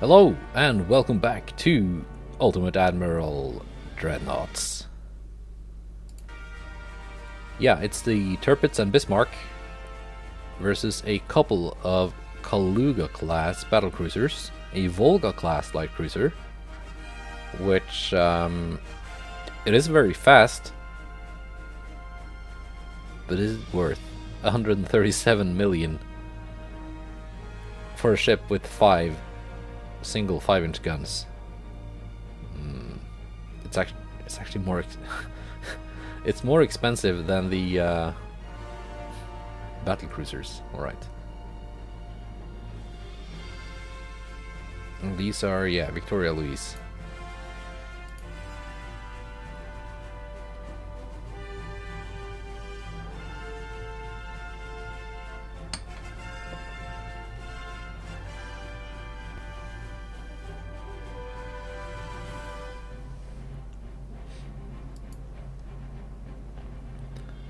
Hello, and welcome back to Ultimate Admiral Dreadnoughts. Yeah, it's the Tirpitz and Bismarck versus a couple of Kaluga-class battlecruisers, a Volga-class light cruiser, which it is very fast, but it is worth 137 million for a ship with 5 single 5-inch guns. It's actually more it's more expensive than the battlecruisers. All right. And these are Victoria Louise.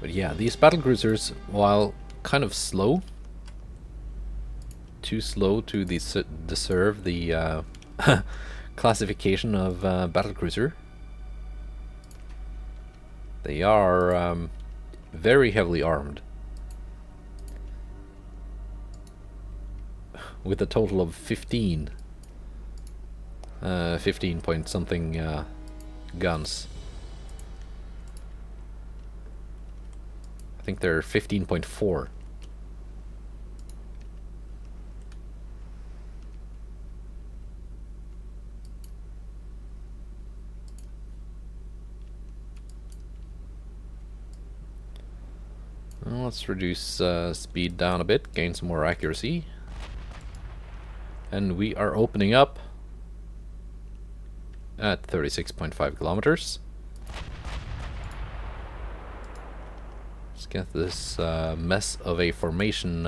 But yeah, these battlecruisers, while kind of slow, too slow to deserve the classification of battlecruiser, they are very heavily armed, with a total of 15 point something guns. I think they're 15.4. Well, let's reduce speed down a bit, gain some more accuracy. And we are opening up at 36.5 kilometers. Get this mess of a formation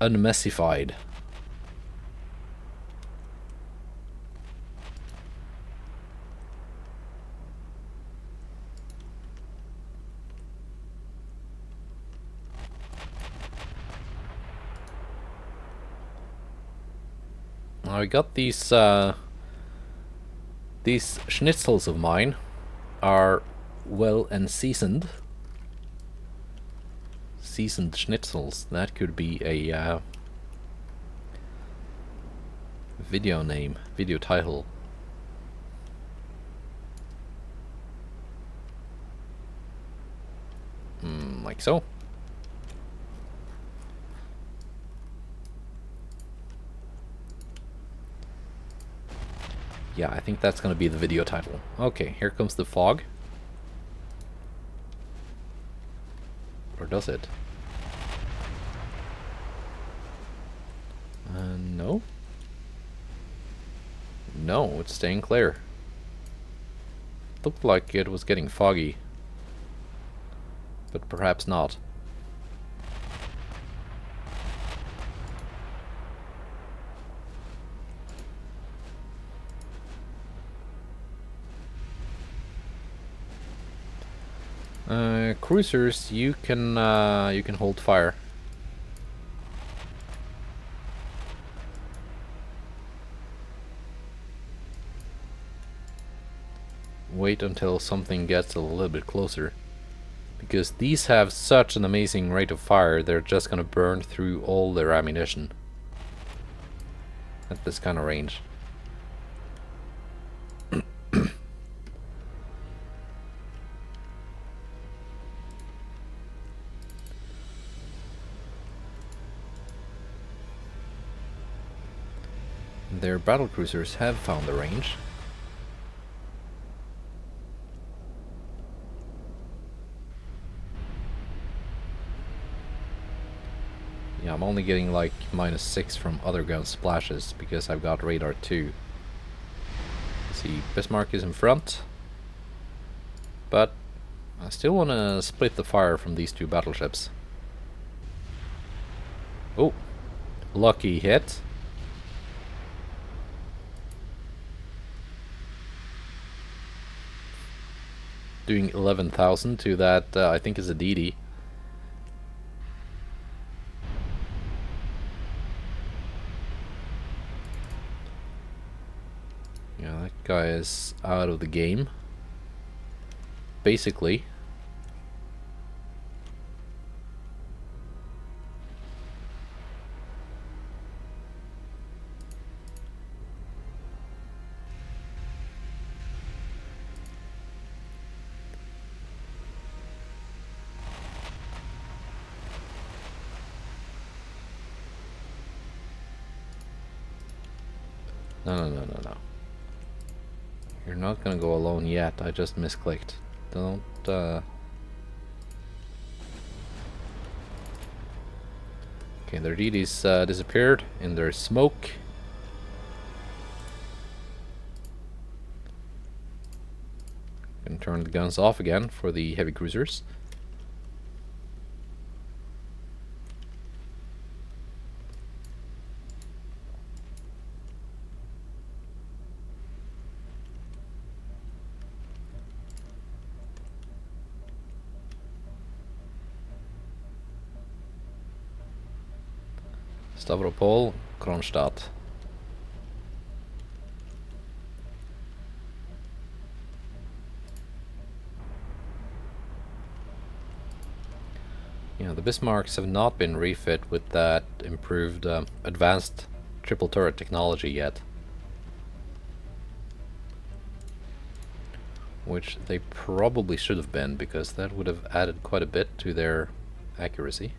unmessified. Now I got these schnitzels of mine are well and seasoned. Seasoned schnitzels. That could be a video name, video title. Like so. Yeah, I think that's gonna be the video title. Okay, here comes the fog. Or does it? No. No, it's staying clear. Looked like it was getting foggy. But perhaps not. Cruisers, you can hold fire. Wait until something gets a little bit closer, because these have such an amazing rate of fire, they're just gonna burn through all their ammunition at this kind of range. Their battlecruisers have found the range. Yeah, I'm only getting like -6 from other gun splashes because I've got radar 2. See, Bismarck is in front, but I still want to split the fire from these two battleships. Oh, lucky hit. Doing 11,000 to that, I think is a DD. Yeah, that guy is out of the game. Basically. No. You're not gonna go alone yet. I just misclicked. Don't, Okay, their DDs disappeared in their smoke. Gonna turn the guns off again for the heavy cruisers. Stavropol, Kronstadt. Yeah, the Bismarcks have not been refit with that improved advanced triple turret technology yet. Which they probably should have been, because that would have added quite a bit to their accuracy.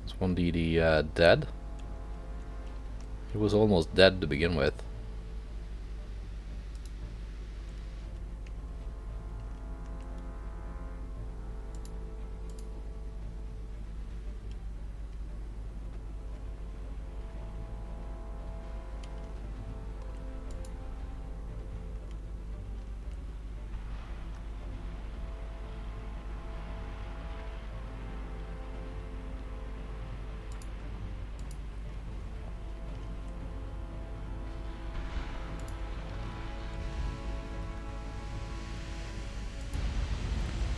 Is one DD dead? He was almost dead to begin with.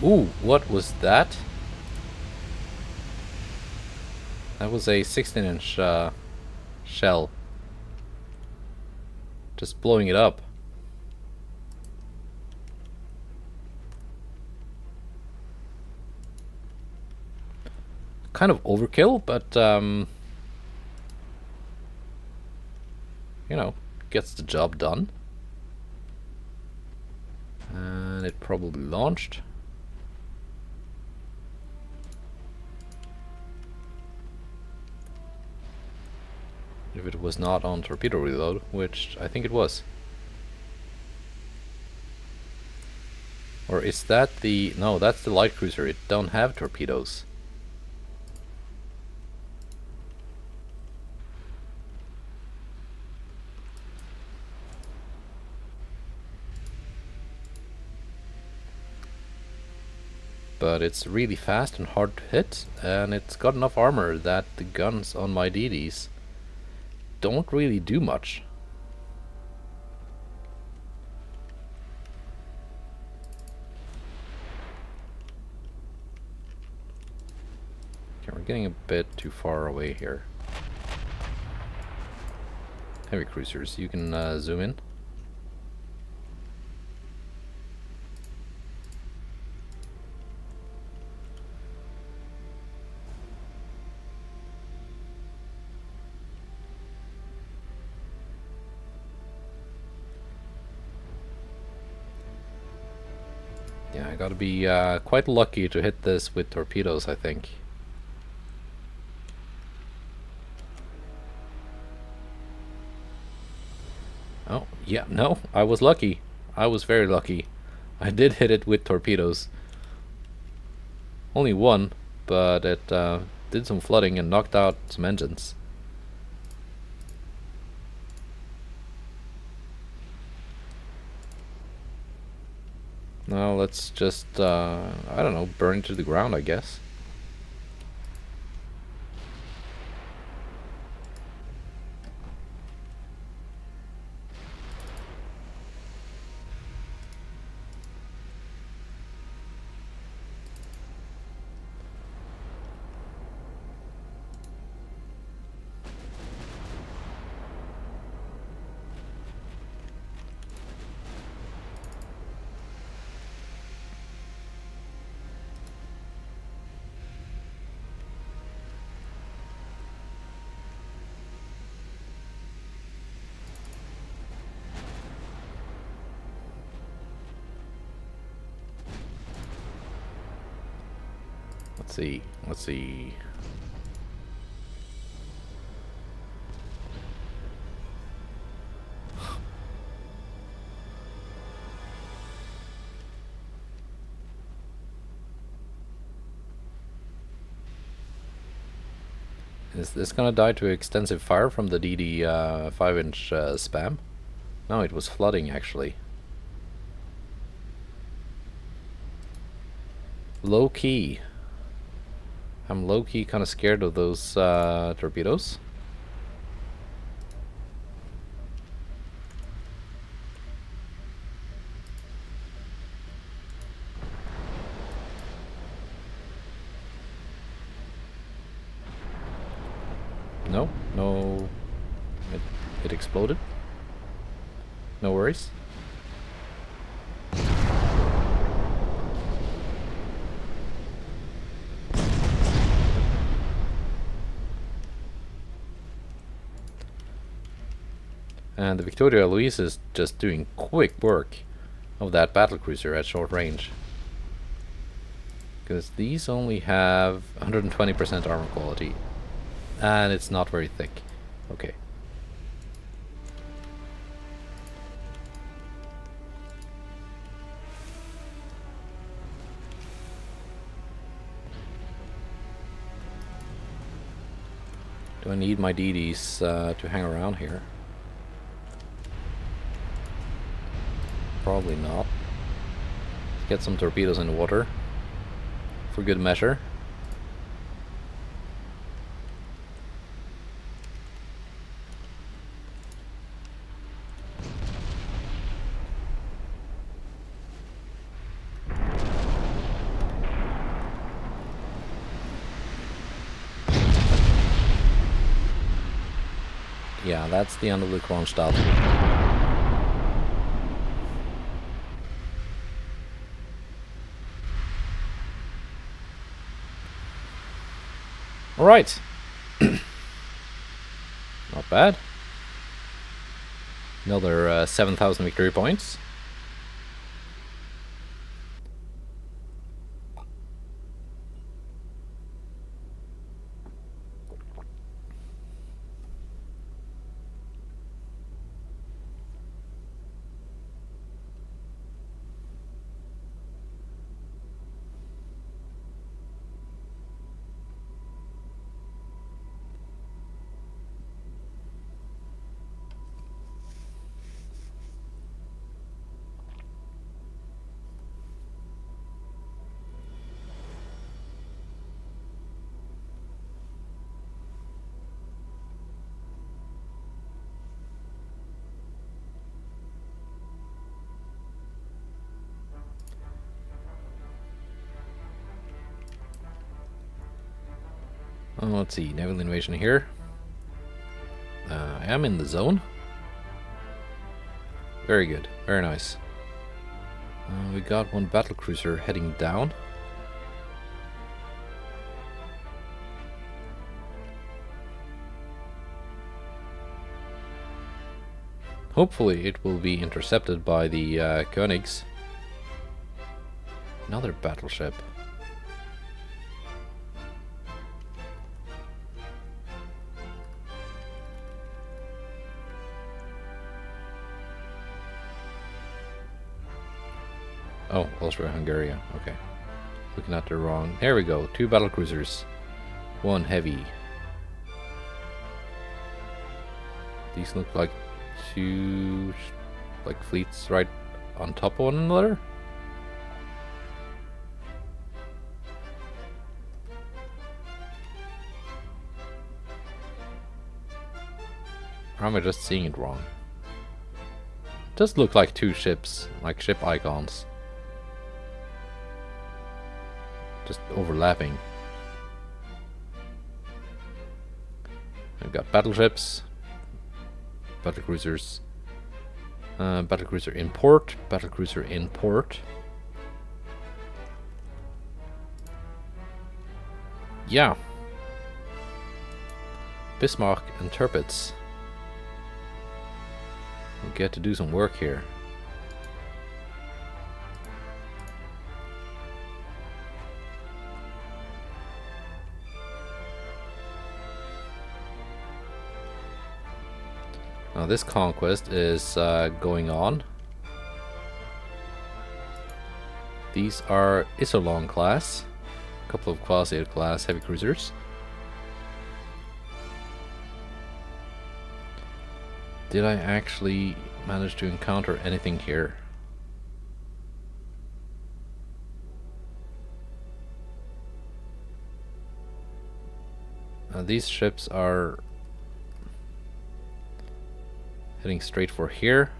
Ooh, what was that? That was a 16-inch shell. Just blowing it up. Kind of overkill, but you know, gets the job done. And it probably launched. If it was not on torpedo reload, which I think it was. Or is that the... No, that's the light cruiser. It don't have torpedoes. But it's really fast and hard to hit, and it's got enough armor that the guns on my DDs don't really do much. Okay, we're getting a bit too far away here. Heavy cruisers, you can zoom in. Yeah, I gotta be quite lucky to hit this with torpedoes, I think. Oh, yeah, no, I was lucky. I was very lucky. I did hit it with torpedoes. Only one, but it did some flooding and knocked out some engines. Now let's just, I don't know, burn it to the ground, I guess. Let's see. Let's see. Is this gonna die to extensive fire from the DD 5-inch spam? No, it was flooding actually. Low key. I'm low key kind of scared of those torpedoes. No, no. It exploded. No worries. And the Victoria Luis is just doing quick work of that battlecruiser at short range. Because these only have 120% armor quality. And it's not very thick. Okay. Do I need my DDs to hang around here? Probably not. Let's get some torpedoes in the water for good measure. Yeah, that's the end of the Kronstadt. Alright. Not bad. Another 7,000 victory points. Let's see, naval invasion here. I am in the zone. Very good, very nice. We got one battlecruiser heading down. Hopefully it will be intercepted by the Koenigs. Another battleship. Oh, Austria-Hungary. Okay. Looking at the wrong. There we go. 2 battlecruisers. 1 heavy. These look like 2 like fleets right on top of one another. Or am I just seeing it wrong? It does look like 2 ships, like ship icons. Just overlapping. I've got battleships, battlecruisers, battlecruiser in port, battlecruiser in port. Yeah. Bismarck and Tirpitz. We'll get to do some work here. Now this conquest is going on. These are Isolon class, a couple of Quasi class heavy cruisers. Did I actually manage to encounter anything here? These ships are heading straight for here.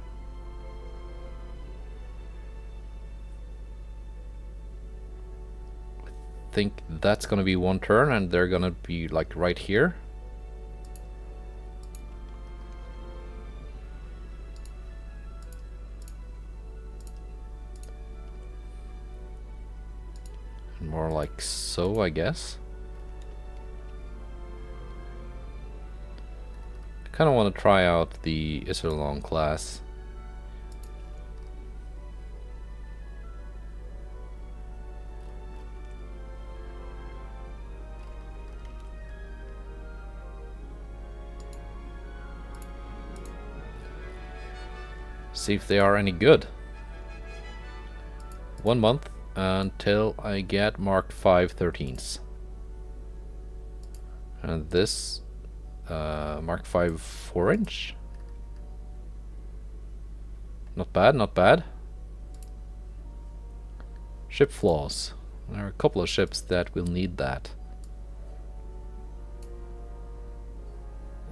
I think that's gonna be one turn, and they're gonna be like right here. More like so, I guess. I kind of want to try out the Isolon class. See if they are any good. 1 month until I get Mark 5 13s. And this Mark 5 4-inch. Not bad, not bad. Ship flaws. There are a couple of ships that will need that.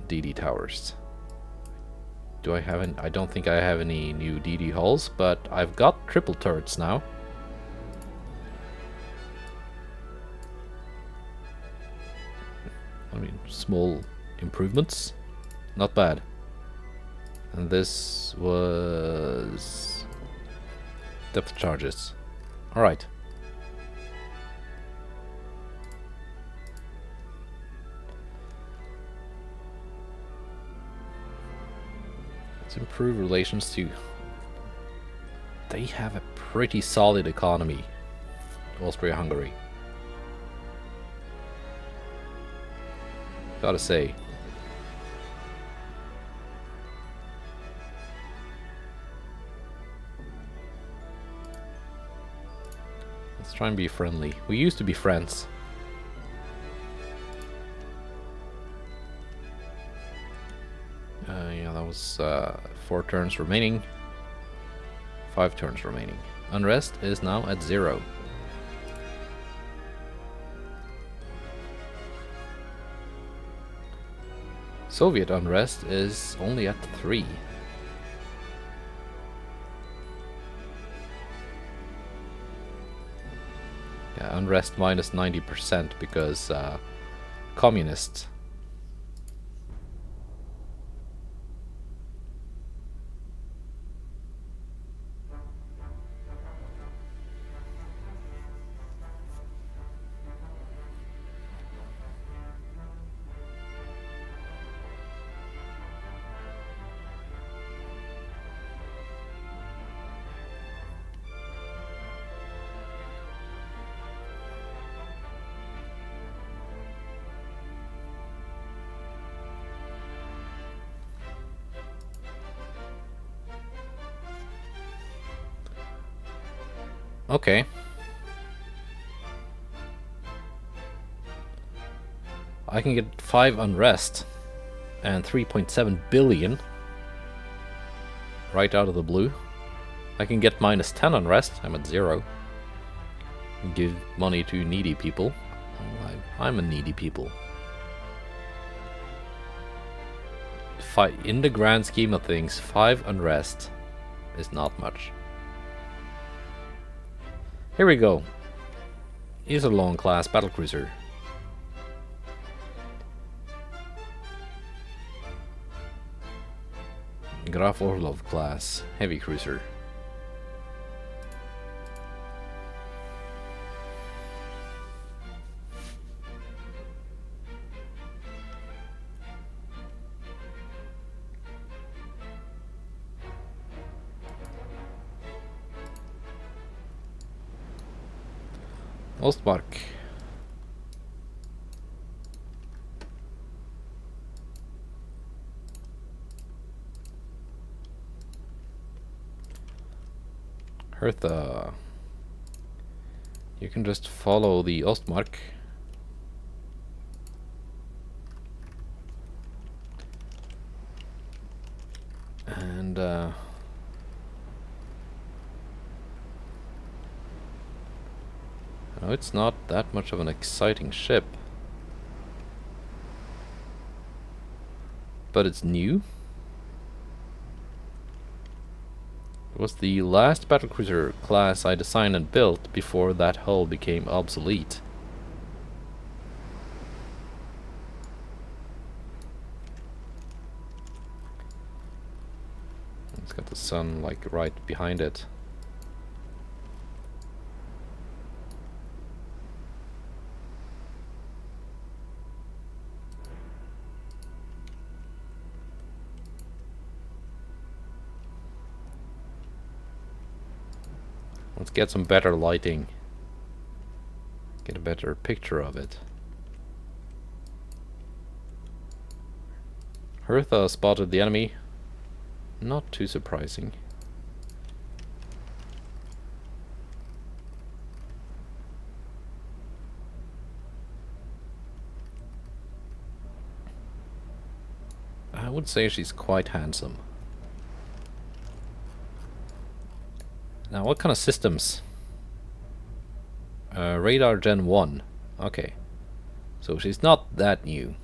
DD towers. Do I have any? I don't think I have any new DD hulls, but I've got triple turrets now. I mean, small improvements. Not bad. And this was depth charges. Alright. Let's improve relations too. They have a pretty solid economy, Austria-Hungary. Gotta say. Let's try and be friendly. We used to be friends. Yeah, that was 4 turns remaining. 5 turns remaining. Unrest is now at 0. Soviet unrest is only at 3. Yeah, unrest minus 90% because communists. Okay. I can get 5 unrest and 3.7 billion right out of the blue. I can get minus 10 unrest. I'm at 0. Give money to needy people. Oh, I'm a needy people. In the grand scheme of things, 5 unrest is not much. Here we go. Isolon class battlecruiser. Graf Orlov class heavy cruiser. Ostmark. Hertha, you can just follow the Ostmark. And no, it's not that much of an exciting ship, but it's new. It was the last battlecruiser class I designed and built before that hull became obsolete. It's got the sun like right behind it. Let's get some better lighting. Get a better picture of it. Hertha spotted the enemy. Not too surprising. I would say she's quite handsome. Now, what kind of systems? Radar Gen 1. Okay. So she's not that new.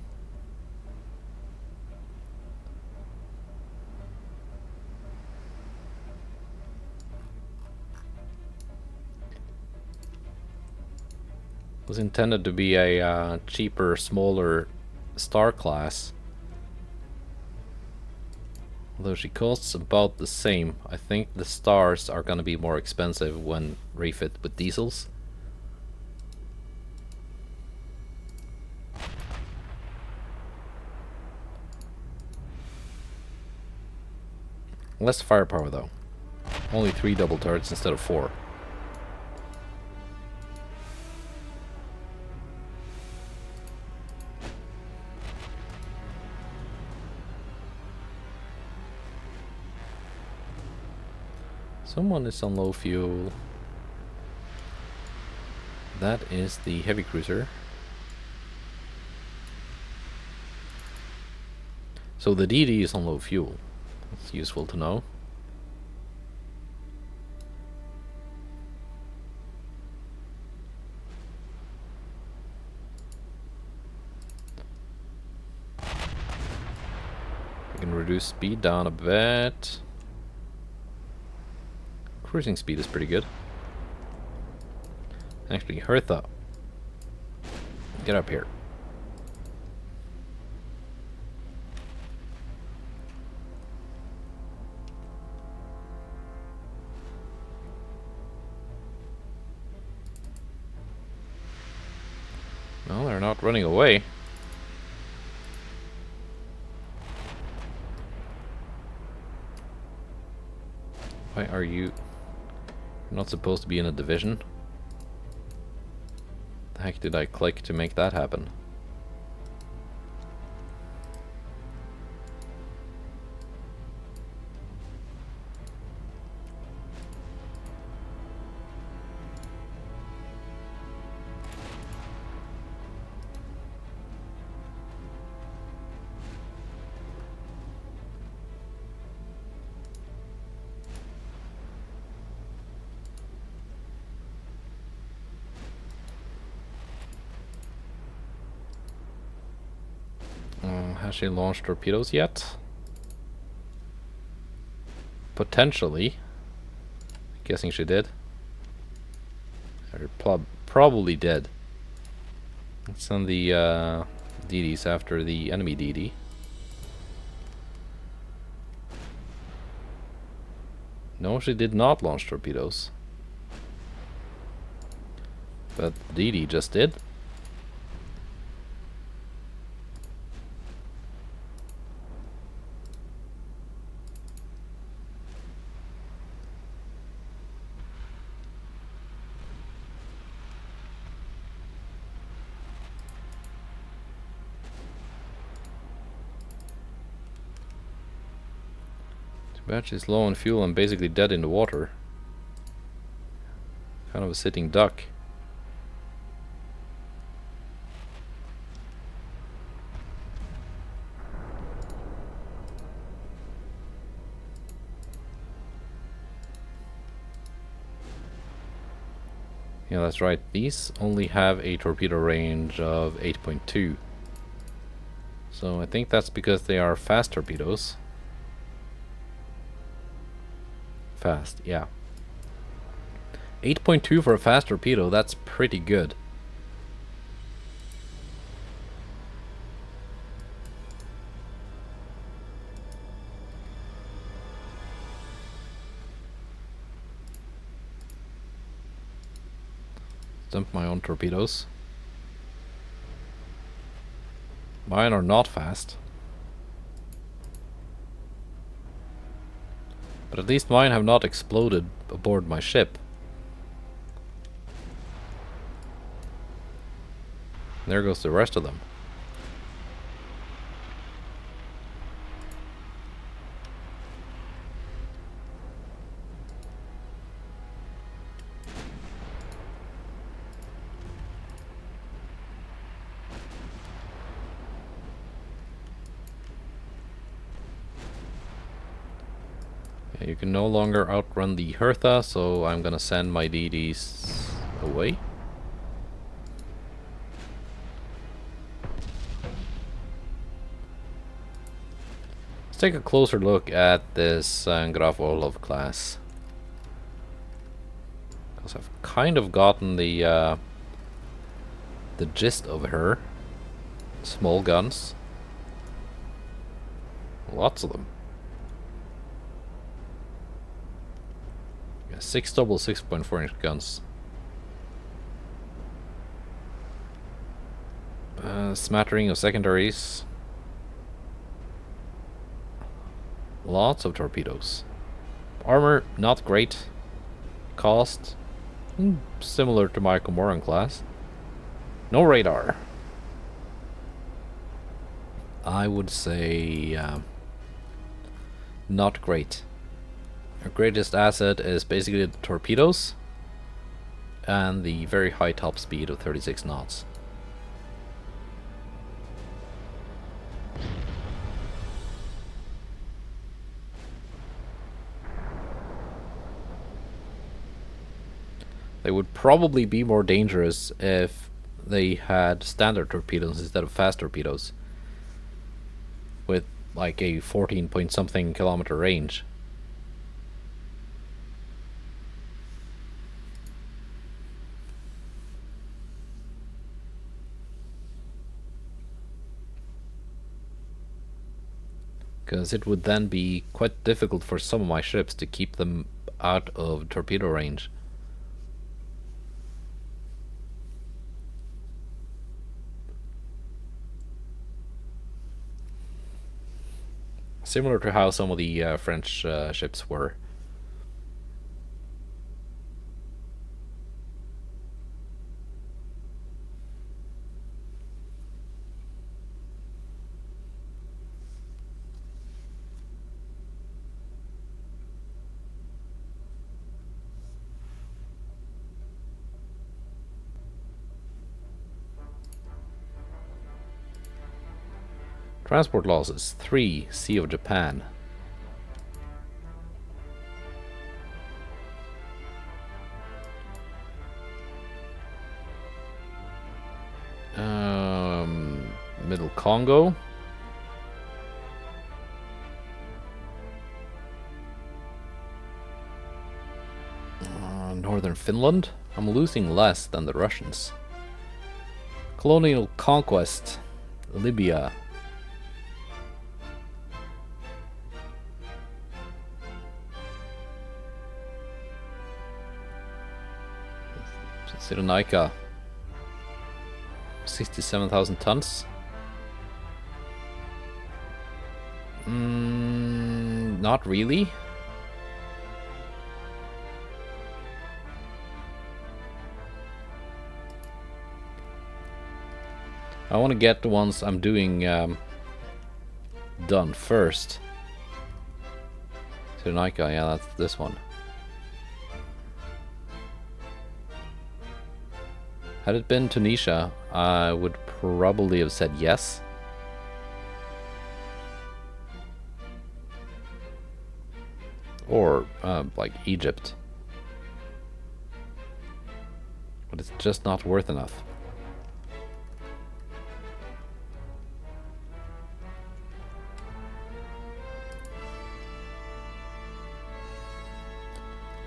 Was intended to be a cheaper, smaller star class. Although she costs about the same. I think the stars are gonna be more expensive when refit with diesels. Less firepower though. Only 3 double turrets instead of 4. Someone is on low fuel. That is the heavy cruiser. So the DD is on low fuel. That's useful to know. We can reduce speed down a bit. Cruising speed is pretty good. Actually, Hertha, get up here. No, they're not running away. Why are you... You're not supposed to be in a division? The heck did I click to make that happen? Has she launched torpedoes yet? Potentially. Guessing she did. Or probably did. Let's send the DDs after the enemy DD. No, she did not launch torpedoes. But DD just did. Too bad she's low on fuel and basically dead in the water. Kind of a sitting duck. Yeah, that's right. These only have a torpedo range of 8.2. So I think that's because they are fast torpedoes. Fast, yeah. 8.2 for a fast torpedo, that's pretty good. Dump my own torpedoes. Mine are not fast. But at least mine have not exploded aboard my ship. There goes the rest of them. Yeah, you can no longer outrun the Hertha, so I'm gonna send my DDs away. Let's take a closer look at this Graf Orlov class. Because I've kind of gotten the gist of her. Small guns. Lots of them. Yeah, 6 double 6.4-inch guns. Smattering of secondaries. Lots of torpedoes. Armor, not great. Cost, similar to my Comoran class. No radar. I would say not great. Our greatest asset is basically the torpedoes and the very high top speed of 36 knots. They would probably be more dangerous if they had standard torpedoes instead of fast torpedoes with like a 14 point something kilometer range. Because it would then be quite difficult for some of my ships to keep them out of torpedo range. Similar to how some of the French ships were. Transport losses 3, Sea of Japan. Middle Congo. Northern Finland. I'm losing less than the Russians. Colonial conquest. Libya. Cyrenaica. 67,000 tons. Not really. I want to get the ones I'm doing done first. Cyrenaica, yeah, that's this one. Had it been Tunisia, I would probably have said yes. Or, like Egypt. But it's just not worth enough.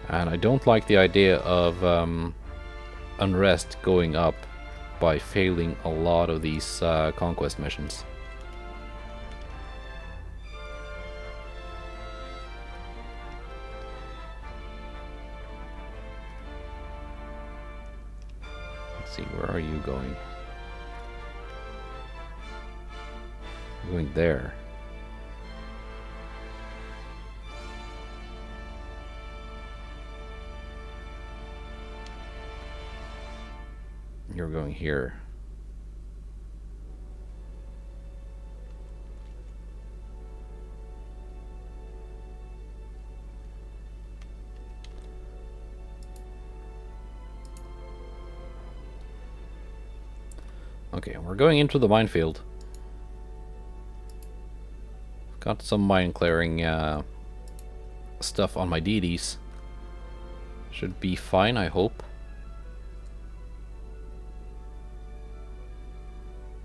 And I don't like the idea of unrest going up by failing a lot of these conquest missions. Let's see, where are you going? You're going there. You're going here. Okay, we're going into the minefield. Got some mine clearing stuff on my DDs. Should be fine, I hope.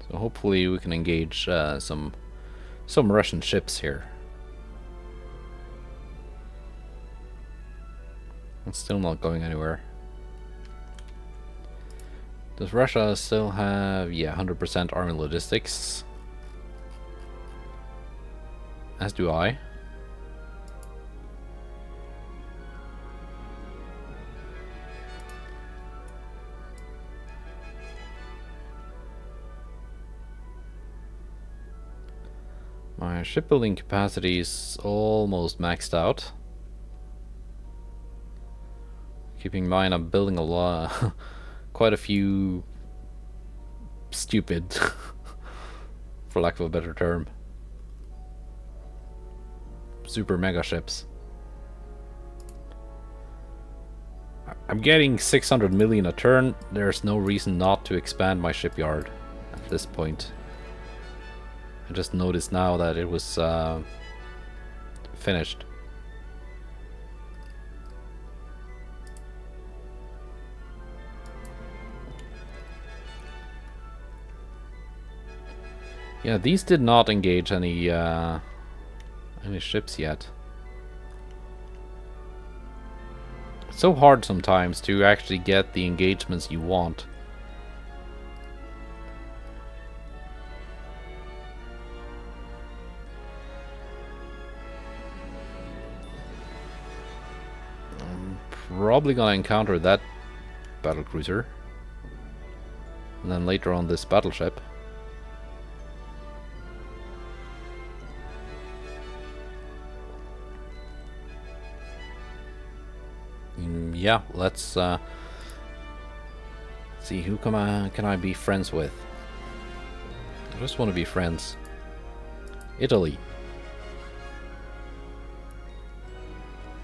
So hopefully we can engage some Russian ships here. It's still not going anywhere. Does Russia still have, yeah, 100% army logistics? As do I. My shipbuilding capacity is almost maxed out. Keeping in mind I'm building a lot, quite a few stupid, for lack of a better term, super mega ships. I'm getting 600 million a turn. There's no reason not to expand my shipyard at this point. I just noticed now that it was finished. Yeah, these did not engage any ships yet. It's so hard sometimes to actually get the engagements you want. Probably gonna encounter that battlecruiser, and then later on this battleship. Yeah, let's see, who can I be friends with? I just want to be friends. Italy.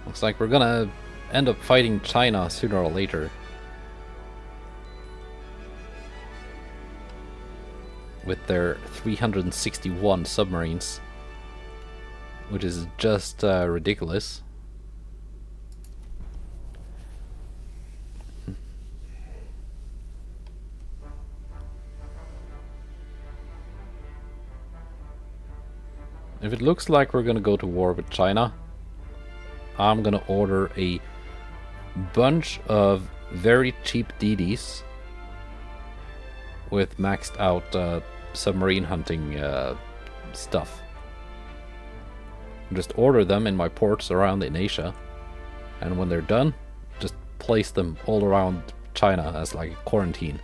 Looks like we're gonna end up fighting China sooner or later. With their 361 submarines. Which is just ridiculous. If it looks like we're gonna go to war with China, I'm gonna order a bunch of very cheap DDs with maxed out submarine hunting stuff. Just order them in my ports around in Asia, and when they're done, just place them all around China as like a quarantine.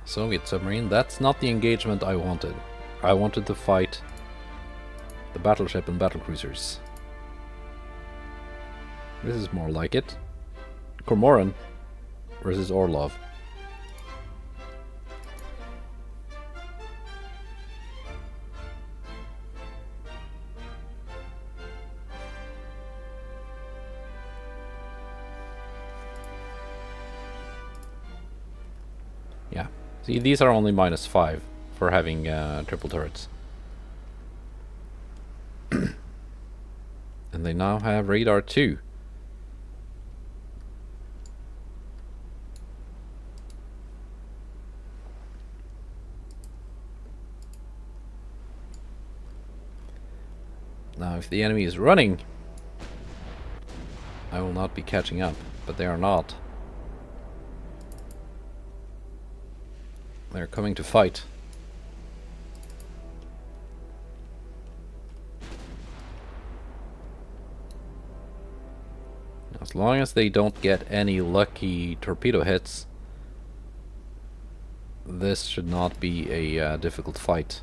Soviet submarine, that's not the engagement I wanted. I wanted to fight the battleship and battlecruisers. This is more like it. Cormoran versus Orlov. Yeah. See, these are only -5 for having triple turrets. And they now have radar too. Now, if the enemy is running, I will not be catching up, but they are not. They're coming to fight. As long as they don't get any lucky torpedo hits, this should not be a difficult fight.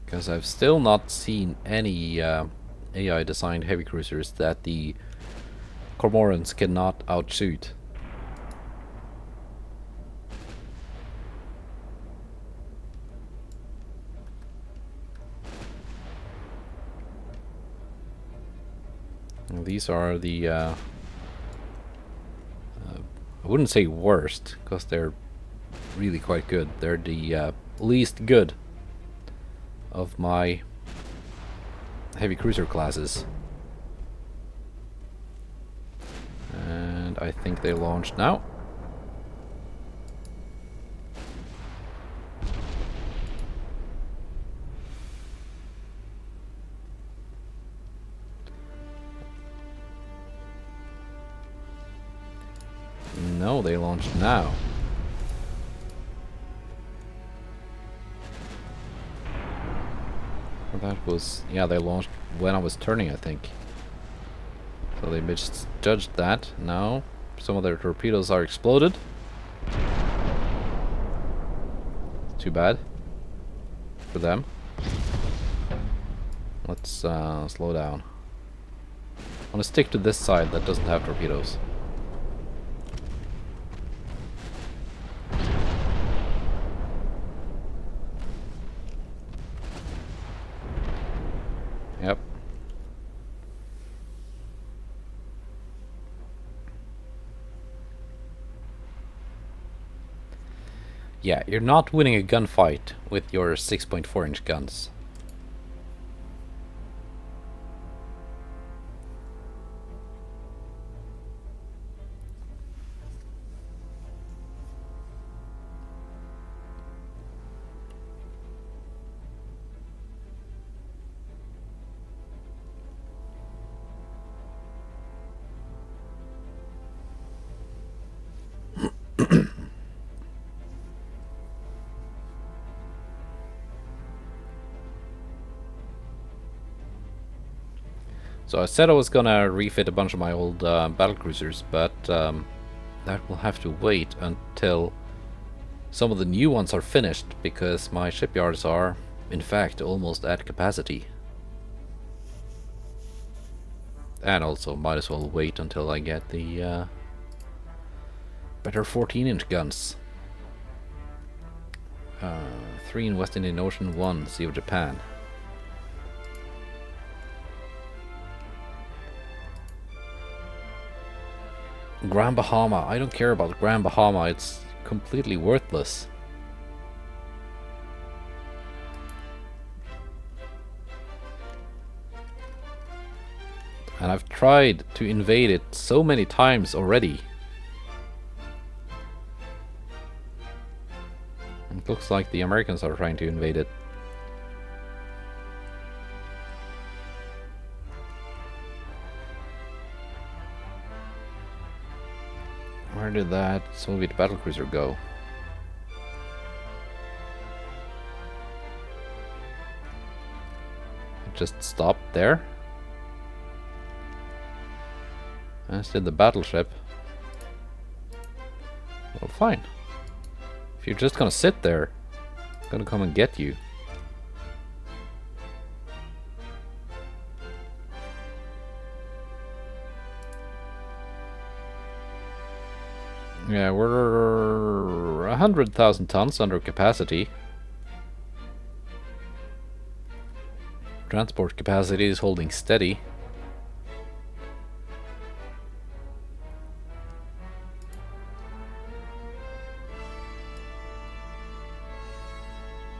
Because I've still not seen any AI designed heavy cruisers that the Cormorants cannot outshoot. These are the I wouldn't say worst, because they're really quite good. They're the least good of my heavy cruiser classes. And I think they launched now. No, they launched now. That was... yeah, they launched when I was turning, I think. So they misjudged that. Now, some of their torpedoes are exploded. Too bad. For them. Let's slow down. I want to stick to this side that doesn't have torpedoes. Yep. Yeah, you're not winning a gunfight with your 6.4-inch guns. So I said I was gonna refit a bunch of my old battlecruisers, but that will have to wait until some of the new ones are finished, because my shipyards are, in fact, almost at capacity. And also might as well wait until I get the better 14-inch guns. 3 in West Indian Ocean, 1 Sea of Japan. Grand Bahama. I don't care about Grand Bahama. It's completely worthless. And I've tried to invade it so many times already. It looks like the Americans are trying to invade it. Where did that Soviet battlecruiser go? It just stopped there? As did the battleship. Well, fine. If you're just gonna sit there, Gonna come and get you. Yeah, we're 100,000 tons under capacity. Transport capacity is holding steady.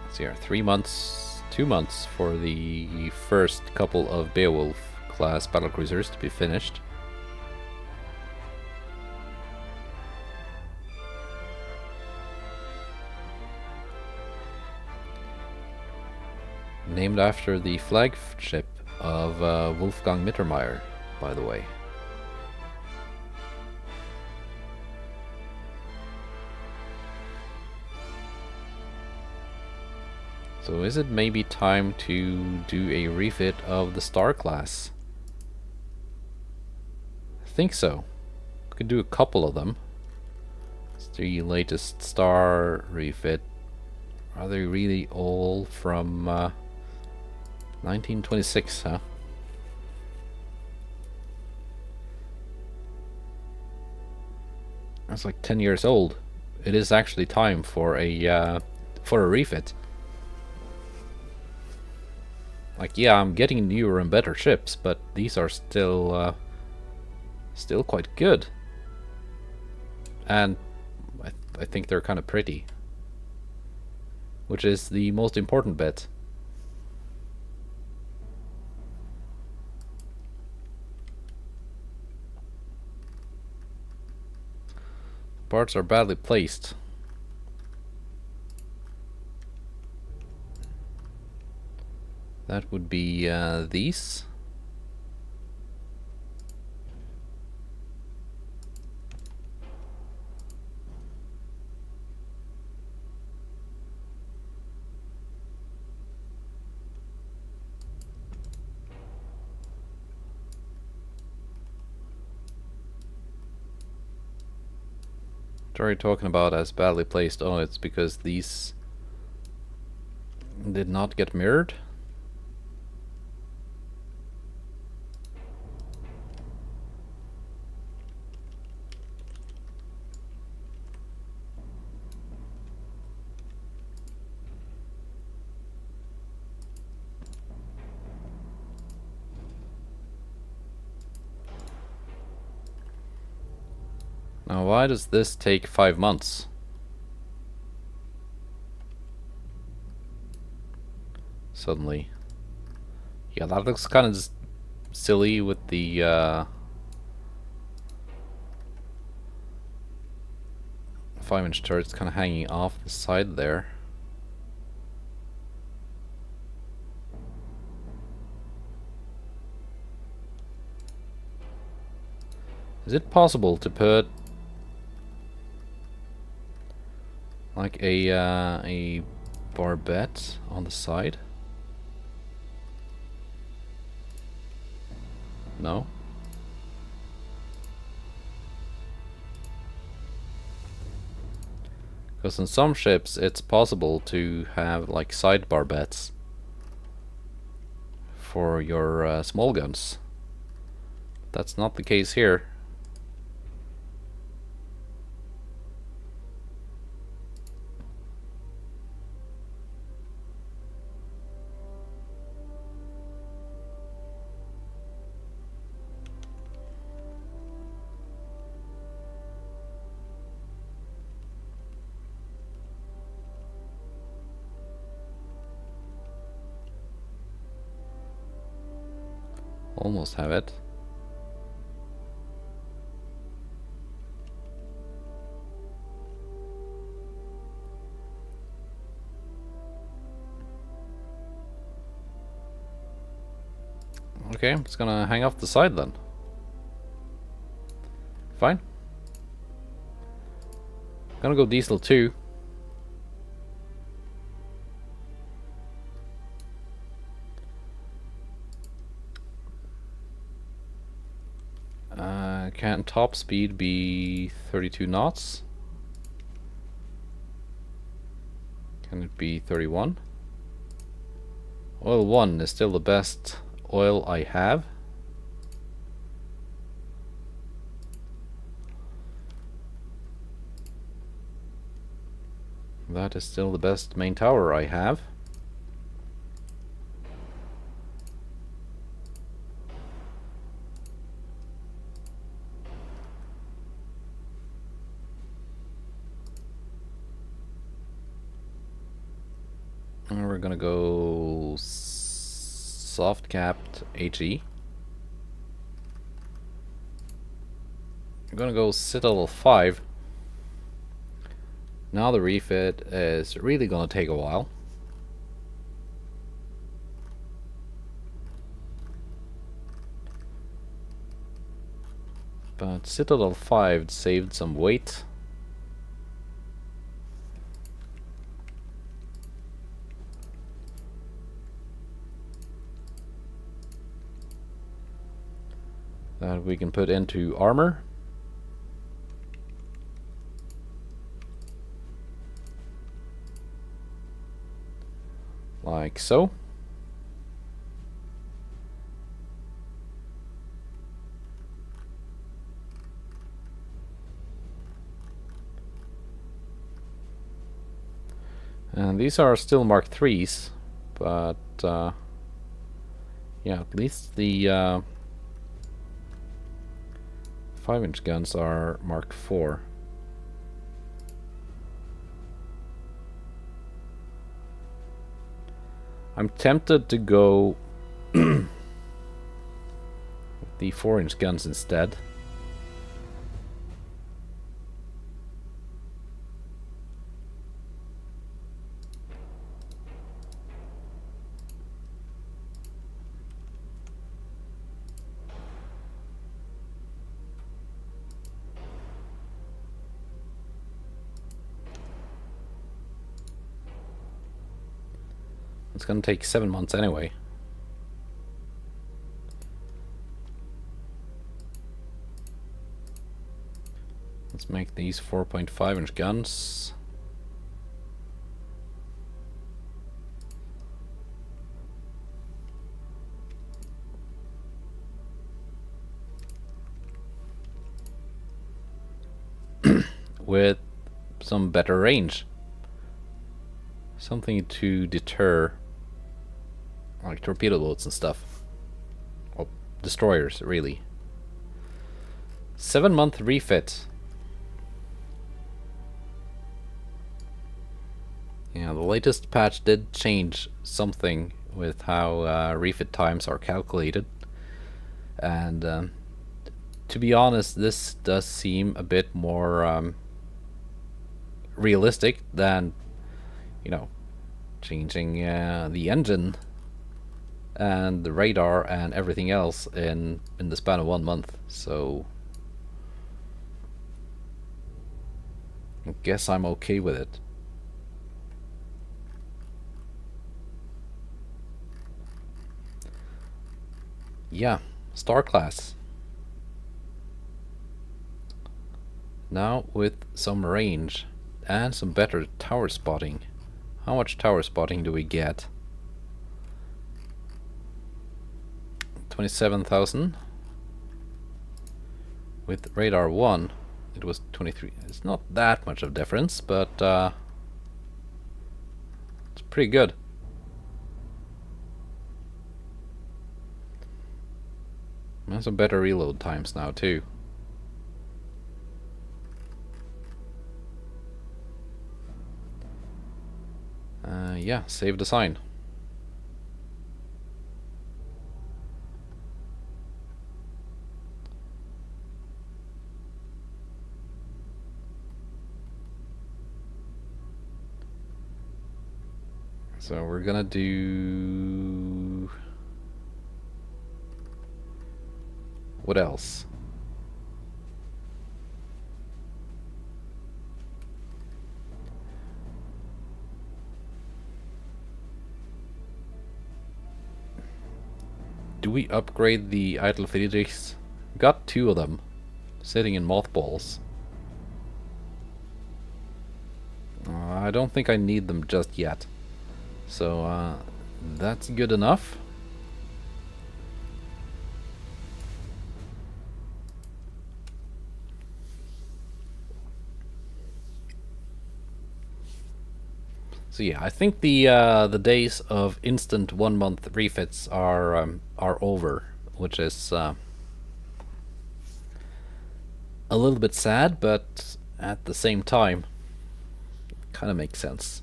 Let's see here, 3 months, 2 months for the first couple of Beowulf class battlecruisers to be finished. Named after the flagship of Wolfgang Mittermeier, by the way. So is it maybe time to do a refit of the Star class? I think so. Could do a couple of them. It's the latest Star refit. Are they really all from 1926, huh? That's like 10 years old. It is actually time for a refit. Like, yeah, I'm getting newer and better ships, but these are still quite good. And I think they're kind of pretty, which is the most important bit. Parts are badly placed. That would be these. What are you talking about as badly placed? Oh, it's because these did not get mirrored? Now, why does this take 5 months? Suddenly. Yeah, that looks kind of silly with the 5-inch turrets kind of hanging off the side there. Is it possible to put like a barbette on the side? No? Because in some ships it's possible to have like side barbettes for your small guns. That's not the case here. Almost have it. Okay, I'm just gonna hang off the side then. Fine. Gonna go diesel 2. Can top speed be 32 knots? Can it be 31? Oil 1 is still the best oil I have. That is still the best main tower I have. And we're gonna go soft capped HE. I'm gonna go Citadel 5. Now the refit is really gonna take a while. But Citadel 5 saved some weight. That we can put into armor. Like so. And these are still Mark IIIs, but yeah, at least the 5-inch guns are Mark IV. I'm tempted to go with the 4-inch guns instead. It's gonna take 7 months anyway. Let's make these 4.5-inch guns. With some better range. Something to deter like torpedo boats and stuff. Well, destroyers, really. 7-month refit. Yeah, the latest patch did change something with how refit times are calculated. And to be honest, this does seem a bit more realistic than, you know, changing the engine and the radar and everything else in the span of 1 month. So I guess I'm okay with it. Yeah, Star Class. Now with some range and some better tower spotting. How much tower spotting do we get? 27,000. With radar 1 it was 23. It's not that much of a difference, but it's pretty good. And some better reload times now too. Yeah, save design. So we're gonna do... what else? Do we upgrade the idle Friedrichs? Got 2 of them sitting in mothballs. I don't think I need them just yet. So that's good enough. So yeah, I think the days of instant 1 month refits are over, which is a little bit sad, but at the same time, kind of makes sense.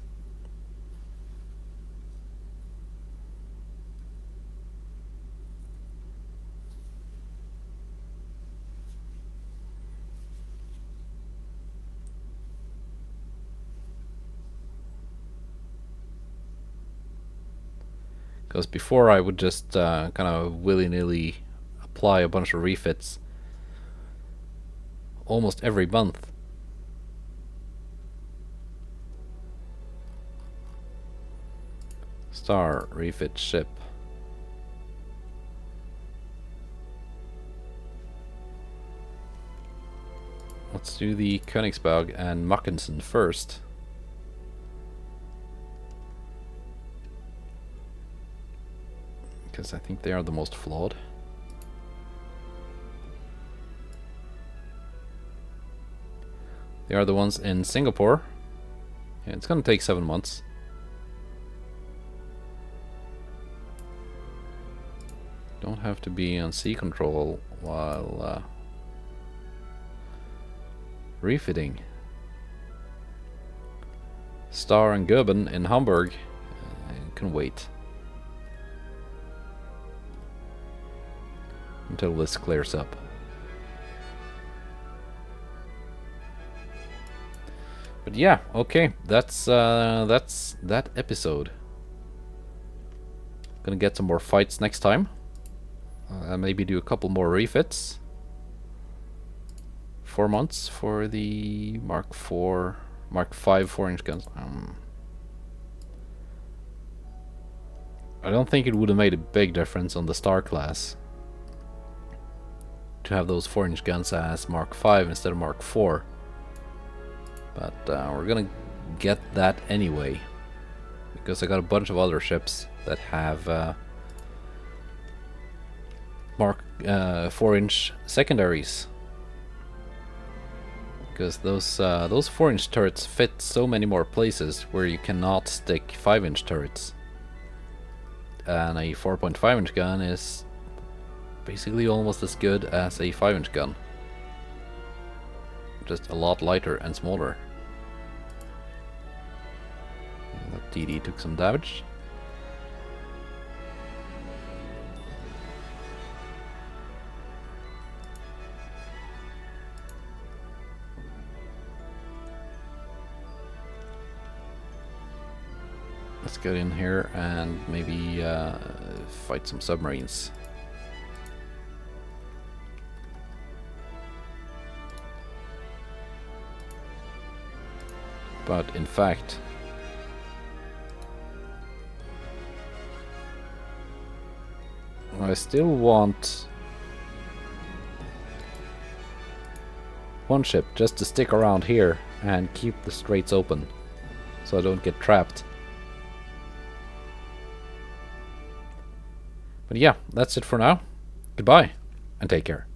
Because before I would just kind of willy-nilly apply a bunch of refits almost every month. Star refit ship. Let's do the Königsberg and Mackensen first. Because I think they are the most flawed. They are the ones in Singapore. Yeah, it's gonna take 7 months. Don't have to be on sea control while refitting. Star and Goeben in Hamburg can wait until this clears up. But yeah, okay, that's that episode. Gonna get some more fights next time. Maybe do a couple more refits. 4 months for the Mark 5 4-inch guns. I don't think it would have made a big difference on the Star class to have those 4-inch guns as Mark 5 instead of Mark 4. But we're gonna get that anyway, because I got a bunch of other ships that have Mark 4-inch secondaries. Because those 4-inch turrets fit so many more places where you cannot stick 5-inch turrets. And a 4.5-inch gun is basically almost as good as a 5-inch gun. Just a lot lighter and smaller. That TD took some damage. Let's get in here and maybe fight some submarines. But in fact, I still want one ship just to stick around here and keep the straits open so I don't get trapped. But yeah, that's it for now. Goodbye and take care.